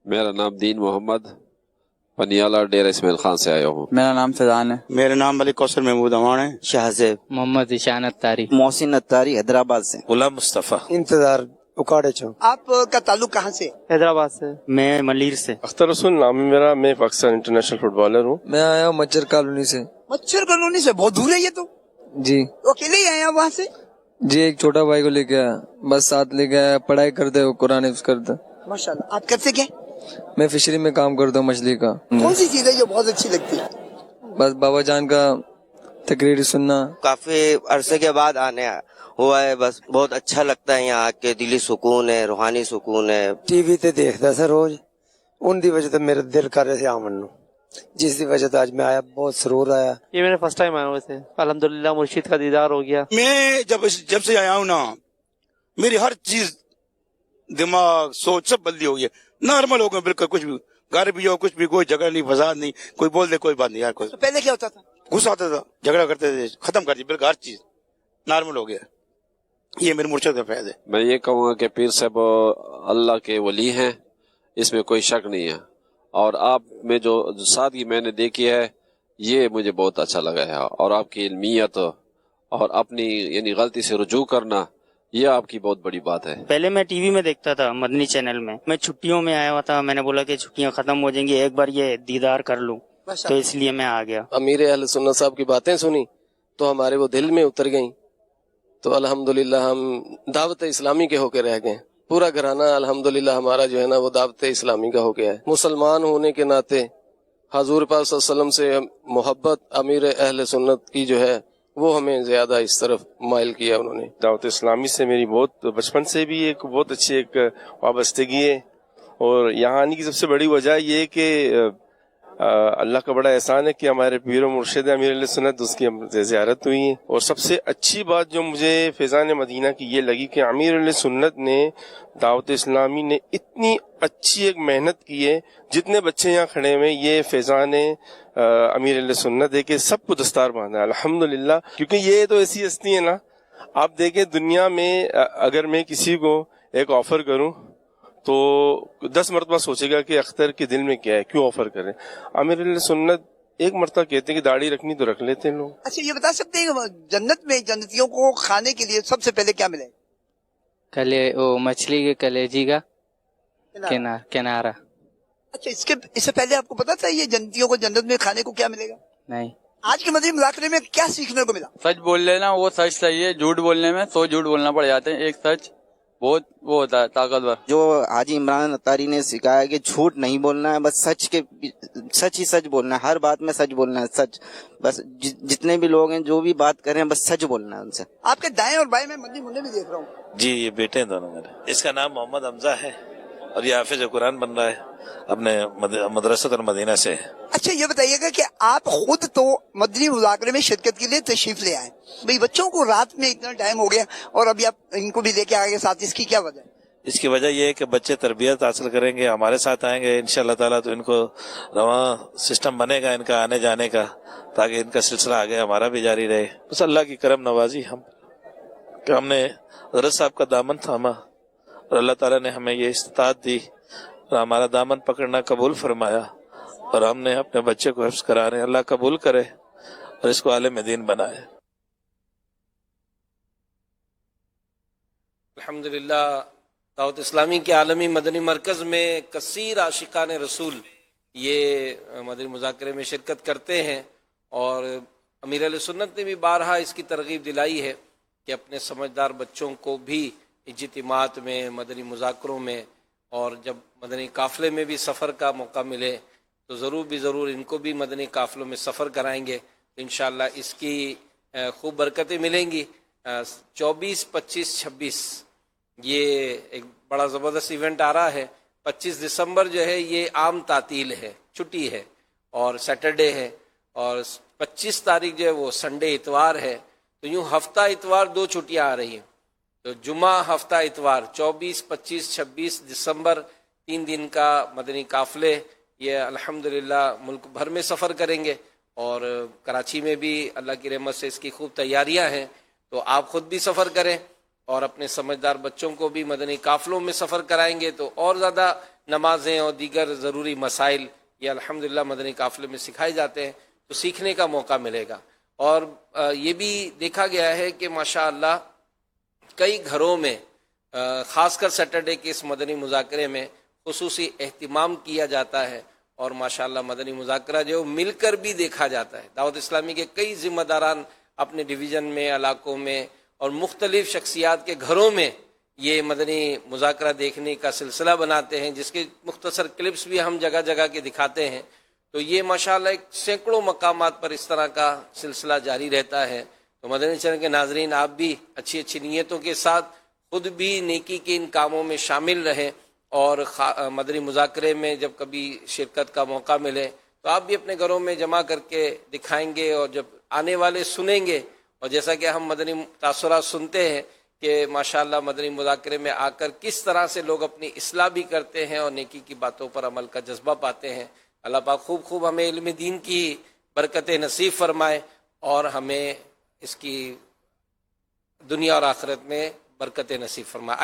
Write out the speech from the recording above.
मेरा नाम दीन मोहम्मद, पनियाला डेरा इस्माइल खान से आया हूँ। मेरा नाम फैजान है। मेरा नाम मलिक कौसर महमूद अमान है। शाहजेब, मोहम्मद ईशान अत्तारी, मोहसिन अत्तारी, हैदराबाद से। गुलाम मुस्तफ़ा, इंतजार उकाड़े चौक। आपका ताल्लुक कहाँ से? हैदराबाद से। मैं मलीर से। अख्तर रसूल नाम है मेरा, मैं पाकिस्तान इंटरनेशनल फुटबॉलर हूँ। मैं आया हूँ मच्छर कॉलोनी से। मच्छर कॉलोनी से? बहुत दूर है ये तो। जी तो अकेले ही आए हैं वहाँ से? जी, एक छोटा भाई को लेके आया, बस साथ लेके आया। पढ़ाई करते हो, कुरान हिफ्ज करते। माशाल्लाह। आप करते क्या? मैं फिशरी में काम करता हूँ, मछली का। कौन सी चीज है जो बहुत अच्छी लगती है? बस बाबा जान का तकरीर सुनना। काफी अरसे के बाद आने हुआ है, बस बहुत अच्छा लगता है यहाँ आके। दिली सुकून है, रूहानी सुकून है। टीवी ते देखता था रोज, उनकी वजह से मेरा दिल कर रहे थे आमन नू, जिसकी वजह से आज मैं आया, बहुत सरूर आया। ये मेरा फर्स्ट टाइम आया हुआ थे। अल्हम्दुलिल्लाह मुर्शिद का दीदार हो गया। मैं जब से आया हूँ ना, मेरी हर चीज, दिमाग, सोच सब बदली हो गई है। नॉर्मल हो गए बिल्कुल। कुछ भी घर भी हो, कुछ भी, कोई झगड़ा नहीं, फसाद नहीं, कोई बोल दे कोई बात नहीं यार। कोई तो पहले क्या होता था? गुस्सा आता था, झगड़ा करते थे, खत्म कर दी बिल्कुल। हर चीज नॉर्मल हो गया। ये मेरे मुर्शिद का फैज़ है। मैं ये कहूँगा कि पीर साहब अल्लाह के वली हैं, इसमें कोई शक नहीं है। और आप में जो सादगी मैंने देखी है, ये मुझे बहुत अच्छा लगा है। और आपकी इल्मियत और अपनी यानी गलती से रुजू करना, ये आपकी बहुत बड़ी बात है। पहले मैं टीवी में देखता था, मदनी चैनल में। मैं छुट्टियों में आया हुआ था, मैंने बोला कि छुट्टियां खत्म हो जाएंगी, एक बार ये दीदार कर लूं, तो इसलिए मैं आ गया। अमीर अहले सुन्नत साहब की बातें सुनी तो हमारे वो दिल में उतर गईं। तो अल्हम्दुलिल्लाह हम दावत इस्लामी के होके रह गए। पूरा घराना अल्हम्दुलिल्लाह हमारा जो है ना, वो दावत इस्लामी का हो गया है। मुसलमान होने के नाते हजूर पाक सल्लल्लाहु अलैहि वसल्लम से मोहब्बत अमीर अहले सुन्नत की जो है, वो हमें ज्यादा इस तरफ माइल किया उन्होंने। दावत इस्लामी से मेरी बहुत बचपन से भी एक बहुत अच्छी एक वाबस्तगी है। और यहाँ आने की सबसे बड़ी वजह ये है कि अल्लाह का बड़ा एहसान है कि हमारे पीर मुर्शिद अमीर अहले सुन्नत, उसकी हमसे ज़ियारत हुई है। और सबसे अच्छी बात जो मुझे फैज़ान मदीना की ये लगी कि अमीर अहले सुन्नत ने, दावत इस्लामी ने इतनी अच्छी एक मेहनत की है। जितने बच्चे यहाँ खड़े हुए, ये फैज़ान अमीर अहले सुन्नत है कि सबको दस्तार बांधा है अल्हम्दुलिल्लाह। क्योंकि ये तो ऐसी हस्ती है ना, आप देखें दुनिया में अगर मैं किसी को एक ऑफर करूं तो 10 मरतबा सोचेगा कि अख्तर के दिल में क्या है, क्यों ऑफर करें। आमिर अहले सुन्नत एक मरतबा कहते हैं कि दाढ़ी रखनी तो रख लेते हैं लोग। अच्छा, ये बता सकते हैं कि जन्नत में जन्नतियों को खाने के लिए सबसे पहले क्या मिले? वो मछली के कलेजी का किनारा। अच्छा, इससे पहले आपको पता था ये जन्नतियों को जन्नत में खाने को क्या मिलेगा? नहीं। आज के मदनी मुज़ाकरे में क्या सीखने को मिला? सच बोल लेना, वो सच सही है। झूठ बोलने में 100 झूठ बोलना पड़ जाते हैं। एक सच बहुत वो होता है ताकतवर। जो हाजी इमरान अत्तारी ने सिखाया कि झूठ नहीं बोलना है, बस सच ही सच बोलना है। हर बात में सच बोलना है, सच। बस जितने भी लोग हैं जो भी बात कर रहे हैं, बस सच बोलना है उनसे। आपके दाएं और बाएं में मदनी मुन्ने भी देख रहा हूँ। जी, ये बेटे हैं दोनों मेरे। इसका नाम मोहम्मद हमजा है और ये हाफिज कुरान बन रहा है अपने मदरसत और मदीना से। अच्छा, ये बताइएगा कि आप खुद तो मदनी मुज़ाकरे में शिरकत के लिए तशरीफ ले आए, भाई बच्चों को रात में इतना टाइम हो गया और अभी आप इनको भी लेके आ गए साथ, इसकी क्या वजह है? इसकी वजह यह है कि बच्चे तरबियत हासिल करेंगे, हमारे साथ आएंगे इंशाअल्लाह ताला, तो इनको रवा सिस्टम बनेगा इनका आने जाने का, ताकि इनका सिलसिला आगे हमारा भी जारी रहे। बस अल्लाह की करम नवाजी हमने हज़रत साहब का दामन थामा और अल्लाह ताला ने हमें ये इस्तात दी और हमारा दामन पकड़ना कबूल फरमाया और हमने अपने बच्चे को हिफ्ज़ करा रहे हैं। अल्लाह कबूल करे और इसको आलिम दीन बनाए। अल्हम्दुलिल्लाह, दावत इस्लामी के आलमी मदनी मरकज़ में कसीर आशिकान रसूल ये मदनी मुज़ाकरे में शिरकत करते हैं। और अमीर अहले सुन्नत ने भी बारहा इसकी तरगीब दिलाई है कि अपने समझदार बच्चों को भी इज्तिमात में, मदनी मुज़ाकरों में और जब मदनी काफ़िले में भी सफ़र का मौका मिले तो ज़रूर इनको भी मदनी काफ़िलों में सफ़र कराएंगे। तो इंशाअल्लाह इसकी खूब बरकतें मिलेंगी। 24, 25, 26 ये एक बड़ा ज़बरदस्त इवेंट आ रहा है। 25 दिसंबर जो है ये आम तातील है, छुट्टी है और सैटरडे है। और 25 तारीख जो है वो संडे इतवार है। तो यूँ हफ्ता इतवार 2 छुट्टियाँ आ रही हैं। तो जुमा हफ्ता इतवार 24, 25, 26 दिसंबर 3 दिन का मदनी काफ़िले ये अल्हम्दुलिल्लाह मुल्क भर में सफ़र करेंगे। और कराची में भी अल्लाह की रहमत से इसकी खूब तैयारियां हैं। तो आप खुद भी सफ़र करें और अपने समझदार बच्चों को भी मदनी काफ़िलों में सफ़र कराएंगे तो और ज़्यादा نمازیں اور دیگر ضروری مسائل یہ الحمدللہ مدنی قافلے میں سکھائے جاتے ہیں، تو سیکھنے کا موقع ملے گا۔ اور یہ بھی دیکھا گیا ہے کہ ماشاءاللہ کئی گھروں میں خاص کر سیٹرڈے کے اس مدنی مذاکرے میں خصوصی اہتمام کیا جاتا ہے، اور ماشاءاللہ مدنی مذاکرہ جو مل کر بھی دیکھا جاتا ہے۔ دعوت اسلامی کے کئی ذمہ داران اپنے ڈویژن میں، علاقوں میں اور مختلف شخصیات کے گھروں میں یہ مدنی مذاکرہ دیکھنے کا سلسلہ بناتے ہیں، جس کے مختصر کلپس بھی ہم جگہ جگہ کے دکھاتے ہیں۔ تو یہ ماشاءاللہ ایک سینکڑوں مقامات پر اس طرح کا سلسلہ جاری رہتا ہے۔ تو مدنی چینل کے ناظرین، آپ بھی اچھی اچھی نیتوں کے ساتھ خود بھی نیکی کے ان کاموں میں شامل رہیں، اور مدنی مذاکرے میں جب کبھی شرکت کا موقع ملے تو آپ بھی اپنے گھروں میں جمع کر کے دکھائیں گے، اور جب آنے والے سنیں گے، اور جیسا کہ ہم مدنی تاثرات سنتے ہیں کہ ماشاءاللہ مدنی مذاکرے میں آ کر کس طرح سے لوگ اپنی اصلاح بھی کرتے ہیں اور نیکی کی باتوں پر عمل کا جذبہ پاتے ہیں۔ اللہ پاک خوب خوب ہمیں علم دین کی برکتیں نصیب فرمائے، اور ہمیں اس کی دنیا اور آخرت میں برکتیں نصیب فرمائے۔